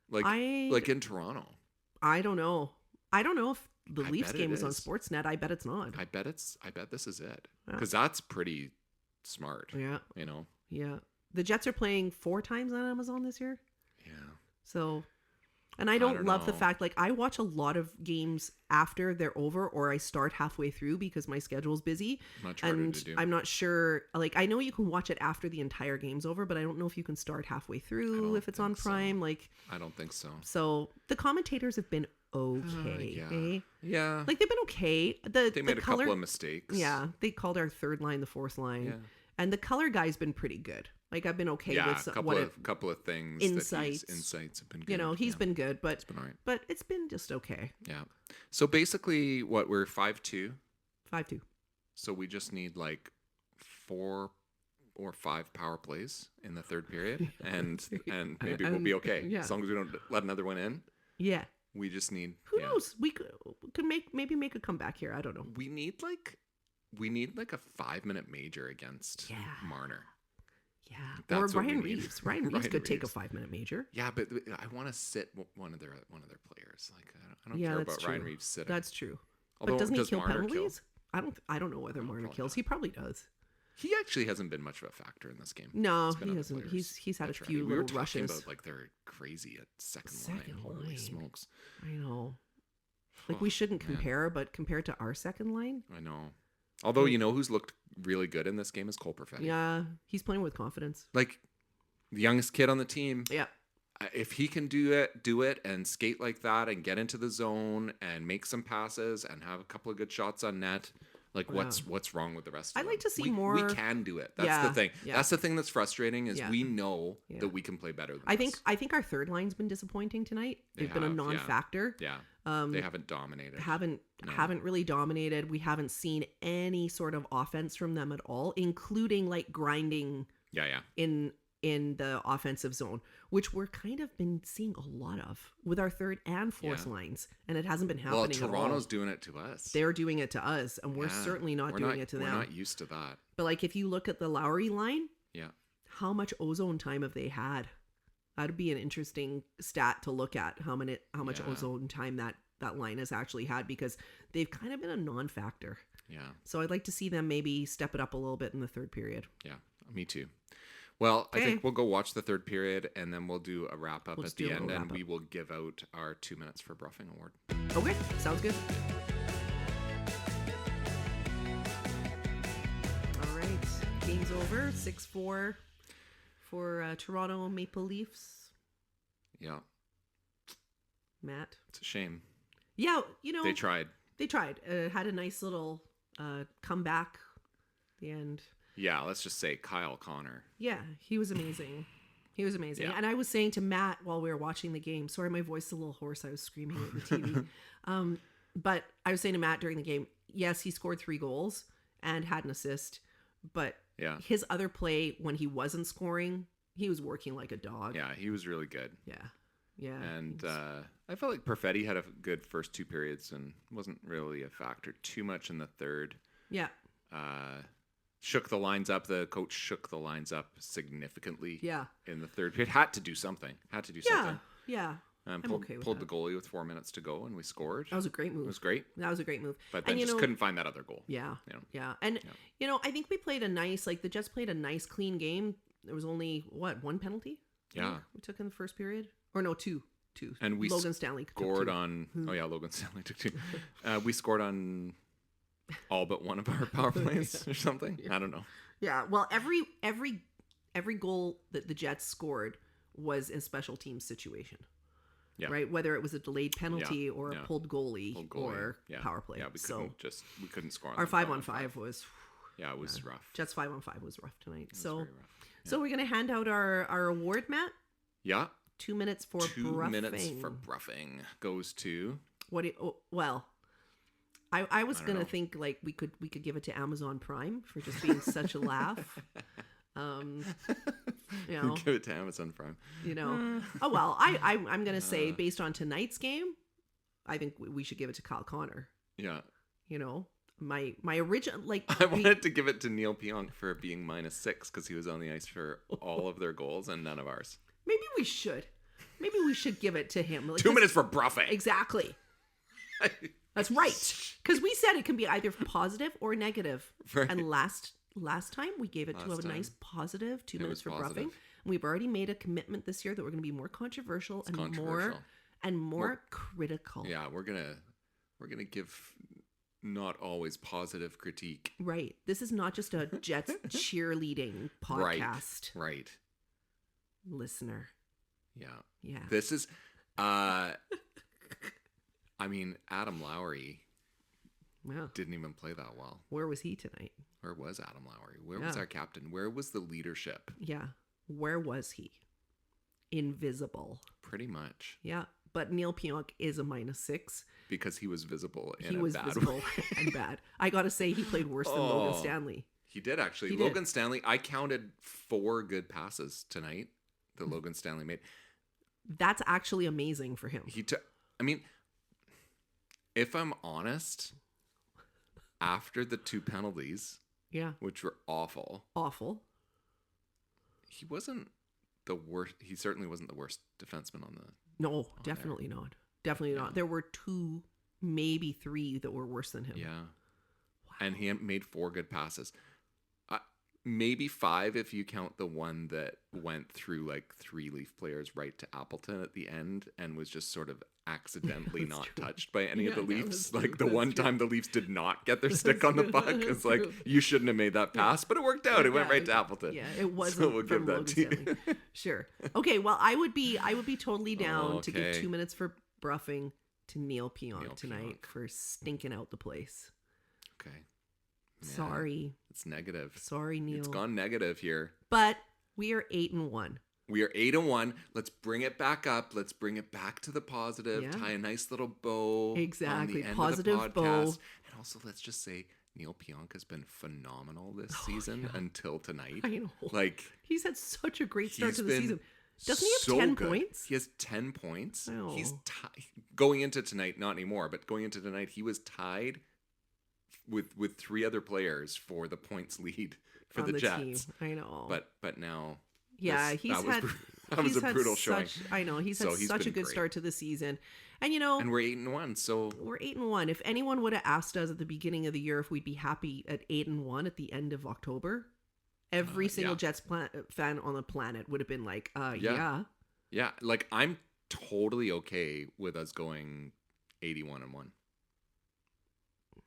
Like I like in Toronto. I don't know. I don't know if the I Leafs bet game it was on is. Sportsnet. I bet it's not. I bet this is it. Yeah. Because that's pretty smart. Yeah. You know? Yeah. The Jets are playing 4 times on Amazon this year. Yeah. So, and I don't love the know. fact, like, I watch a lot of games after they're over, or I start halfway through because my schedule's busy. Much harder And to do. I'm not sure, like, I know you can watch it after the entire game's over, but I don't know if you can start halfway through don't if it's on think so. Prime. Like, I don't think so. so the commentators have been okay. Yeah. Eh? Yeah. Like, they've been okay. They made a color, couple of mistakes. Yeah, they called our third line the fourth line. Yeah. And the color guy's been pretty good. Like, I've been okay Yeah, with a couple of things. insights. Insights have been good. You know, he's yeah. been good, but It's been all right. but it's been just okay. Yeah. So basically, what we're 5-2. 5-2. So we just need like 4 or 5 power plays in the third period, and maybe we'll be okay Yeah. as long as we don't let another one in. Yeah. We just need. Who knows? We could maybe make a comeback here. I don't know. We need like a 5-minute major against Yeah. Marner. Yeah. That's or what we Ryan need. Reeves. Ryan Reeves Ryan could take a Reeves. 5-minute major. Yeah, but I want to sit one of their players. Like I don't Yeah, care that's about Ryan true. Reeves sitting. That's true. Although, But doesn't he does kill Marner penalties? I don't know whether Marner probably kills. not. He probably does. He actually hasn't been much of a factor in this game. No, It's been he other hasn't. players. He's had That's a few right. We were little talking rushes. about like they're crazy at second Second line. Holy line. smokes! I know. Like, we shouldn't man. compare, but compared to our second line, I know. Although you know who's looked really good in this game is Cole Perfetti. yeah, he's playing with confidence. Like the youngest kid on the team. Yeah. If he can do it and skate like that and get into the zone and make some passes and have a couple of good shots on net, like Yeah. what's wrong with the rest of I'd them? like to see We more- can do it. That's Yeah, the thing. yeah. That's the thing that's frustrating is Yeah. we know Yeah. that we can play better than I this. think our third line's been disappointing tonight. They They've been a have, yeah. non-factor. Yeah. Um, They haven't dominated. haven't No. haven't really dominated. We haven't seen any sort of offense from them at all, including like grinding Yeah. in the offensive zone, which we're kind of been seeing a lot of with our third and fourth Yeah. lines, and it hasn't been Well, happening at Toronto's all. doing it to us. They're doing it to us, and we're Yeah. certainly not We're doing it to them. We're not used to that. But like, if you look at the Lowry line, Yeah. how much ozone time have they had? That'd be an interesting stat to look at. How much Yeah. ozone time that line has actually had, because they've kind of been a non-factor. Yeah. So I'd like to see them maybe step it up a little bit in the third period. Yeah. Me too. Well, I Okay. think we'll go watch the third period and then we'll do a wrap up We'll at just do the a end little and wrap-up. we will give out our 2 minutes for Bruffing award. Okay, sounds good. All right, game's over. 6-4 for Toronto Maple Leafs. Yeah. Matt. It's a shame. Yeah, you know, They tried. They tried. Had a nice little comeback at the end. Yeah, let's just say Kyle Connor. Yeah, he was amazing. He was amazing. Yeah. And I was saying to Matt while we were watching the game, sorry, my voice is a little hoarse. I was screaming at the TV. But I was saying to Matt during the game, yes, he scored 3 goals and had an assist. But Yeah. his other play, when he wasn't scoring, he was working like a dog. Yeah, he was really good. Yeah. Yeah. And he was- I felt like Perfetti had a good first 2 periods and wasn't really a factor too much in the third. yeah. Shook the lines up. The coach shook the lines up significantly Yeah. in the third period. Had to do something. Yeah. Something. Yeah. And I'm okay with pulled that. the goalie with 4 minutes to go and we scored. That was a great It move. was great. That was a great move. But then And, you just know, couldn't find that other goal. Yeah. You know? Yeah. And, you know, I think we played a nice, like, the Jets played a nice, clean game. There was only, one penalty? I Yeah. think we took in the first period? Or no, two. And we Logan Stanley took scored 2. on. Oh yeah, Logan Stanley took 2. We scored on all but one of our power plays or something. I don't know. Yeah. Well, every goal that the Jets scored was in special teams situation. Yeah. Right? Whether it was a delayed penalty or yeah. a pulled goalie, Pulled goalie. or Yeah. power play. Yeah, we couldn't score on our them 5-on-5 was Yeah, it was rough. Jets 5-on-5 was rough tonight. It was So very rough. so we're gonna hand out our award, Matt. Yeah. 2 minutes for 2 bruffing. minutes for bruffing goes to. What do you, well, I was I don't gonna know. think like we could give it to Amazon Prime for just being such a laugh. You know, Give it to Amazon Prime. Oh well, I'm gonna say based on tonight's game, I think we should give it to Kyle Connor. Yeah. You know, my original, like, I wanted to give it to Neil Pionk for being -6 because he was on the ice for all of their goals and none of ours. maybe we should give it to him. Like, 2 minutes for bruffing. exactly. That's right. Because we said it can be either positive or negative. Right. And last time we gave it to Last a nice time, positive 2 it minutes was for bruffing. positive. And we've already made a commitment this year that we're going to be more controversial It's and controversial. more critical. Yeah, we're gonna give not always positive critique. Right. This is not just a Jets cheerleading podcast. Right. Listener. Yeah. Yeah. This is I mean, Adam Lowry Well, didn't even play that well. where was he tonight? Where was Adam Lowry? Where was Yeah. our captain? Where was the leadership? Yeah. Where was he? Invisible. Pretty much. Yeah. But Neil Pionk is a -6. Because he was visible in He a was bad visible way. and bad. I got to say, he played worse than Logan Oh. Stanley. He did actually. He did. Logan Stanley, I counted 4 good passes tonight that Mm-hmm. Logan Stanley made. That's actually amazing for him. He took, I mean, if I'm honest, after the 2 penalties, Yeah. which were awful, Awful. he wasn't the worst. He certainly wasn't the worst defenseman on the. No, definitely not. Definitely Yeah. not. There were 2, maybe 3 that were worse than him. Yeah. And he made 4 good passes. Maybe 5 if you count the one that went through like 3 Leaf players right to Appleton at the end and was just sort of accidentally That's not true. touched by any of the Yeah, no, Leafs. that's true. Like the That's one true. time the Leafs did not get their That's stick on the true. puck. That's It's like, true. you shouldn't have made that pass, but it worked out. It went Yeah, right to Appleton. Yeah, it wasn't So we'll from give that Logan to you. Stanley. Sure. Okay, well, I would be totally down to give Okay. 2 minutes for bruffing to Neil Pionk Neil tonight Pionk. for stinking out the place. Okay. Man, Sorry. It's negative. Sorry, Neil. It's gone negative here. But we are 8-1. We are 8-1. Let's bring it back up. Let's bring it back to the positive. Yeah. Tie a nice little bow. Exactly. On the end Positive of the bow. podcast. And also, let's just say Neil Pionk has been phenomenal this season yeah. until tonight. I know. Like, He's had such a great start he's to the been season. Doesn't he have so 10 good. points? He has 10 points. Oh. He's going into tonight, not anymore, but going into tonight, he was tied with 3 other players for the points lead for on the Jets. team. I know. But now, yeah, this- he's that was had bru- that was he's a had brutal showing. I know he's So had he's such a been good great. start to the season, and you know And we're 8-1, so we're 8-1. If anyone would have asked us at the beginning of the year if we'd be happy at 8-1 at the end of October, every single yeah. Jets fan on the planet would have been like, yeah. yeah, like I'm totally okay with us going 81-1.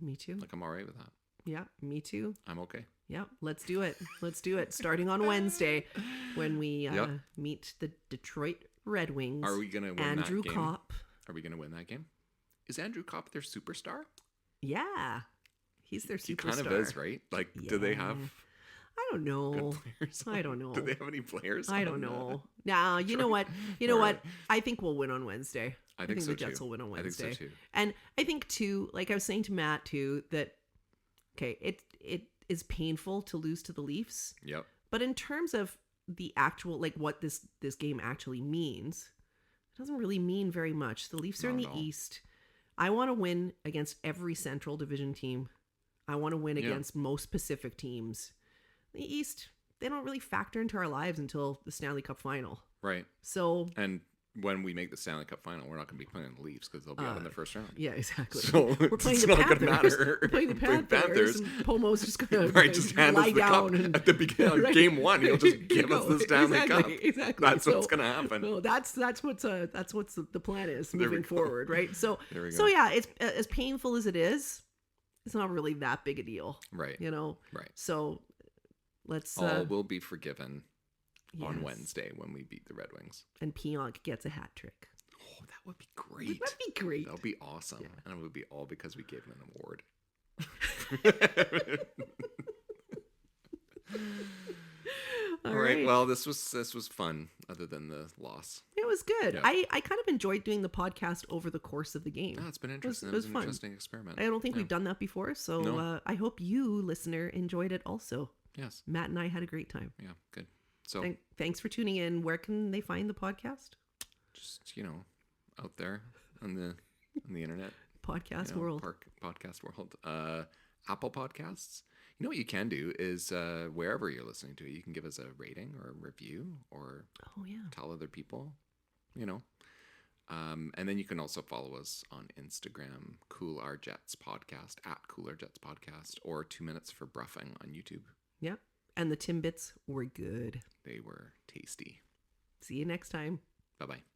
Me too. Like I'm all right with that. Yeah, me too. I'm okay. Yeah, let's do it. Let's do it. Starting on Wednesday when we Yep. meet the Detroit Red Wings. Are we gonna win Andrew that game? Kopp. Are we gonna win that game? Is Andrew Kopp their superstar? Yeah. He's their He superstar. kind of is, right? Like, do they have Yeah. I don't know. good players? I don't know. Do they have any players? I on don't the- know. Nah, you know what? You know All what? right. I think we'll win on Wednesday. I think so the Jets too. will win on I think Wednesday. so too. And I think too, like I was saying to Matt too, that okay, it is painful to lose to the Leafs, Yep. but in terms of the actual like what this game actually means, it doesn't really mean very much. The Leafs are in Not the at all. East. I want to win against every Central Division team. I want to win Yeah. against most Pacific teams. The East, they don't really factor into our lives until the Stanley Cup final. Right. So And when we make the Stanley Cup final, we're not going to be playing the Leafs because they'll be out in the first round. yeah, exactly. So We're playing it's the not gonna Panthers. matter. We're playing the We're playing Panthers. Panthers. And Pomo's just gonna Right, just hand us lie the cup down and at the beginning of Right. game 1. He'll just give us Go. the Stanley Exactly, Cup. Exactly. That's what's So- going to happen. No, that's what's the plan is There we moving go. forward, right? So There we so go. yeah, it's as painful as it is. It's not really that big a deal, Right. you know. Right. So let's All will be forgiven on yes. Wednesday when we beat the Red Wings. And Pionk gets a hat trick. Oh, that would be great. That'd be great. That would be awesome. Yeah. And it would be all because we gave him an award. All All right. right. Well, this was fun other than the loss. It was good. Yeah. I kind of enjoyed doing the podcast over the course of the game. No, it's been was- interesting. it It was was an fun. interesting experiment. I don't think Yeah. we've done that before, so No. I hope you, listener, enjoyed it also. Yes. Matt and I had a great time. Yeah. Good. So Thanks for tuning in. Where can they find the podcast? just out there on the internet. Podcast world. Podcast world. Apple Podcasts. You know what you can do is wherever you're listening to it, you can give us a rating or a review or Oh yeah. tell other people. You know, And then you can also follow us on Instagram, Cool Our Jets Podcast, at Cool Our Jets Podcast, or 2 Minutes for Bruffing on YouTube. Yep. And the Timbits were good. They were tasty. See you next time. Bye-bye.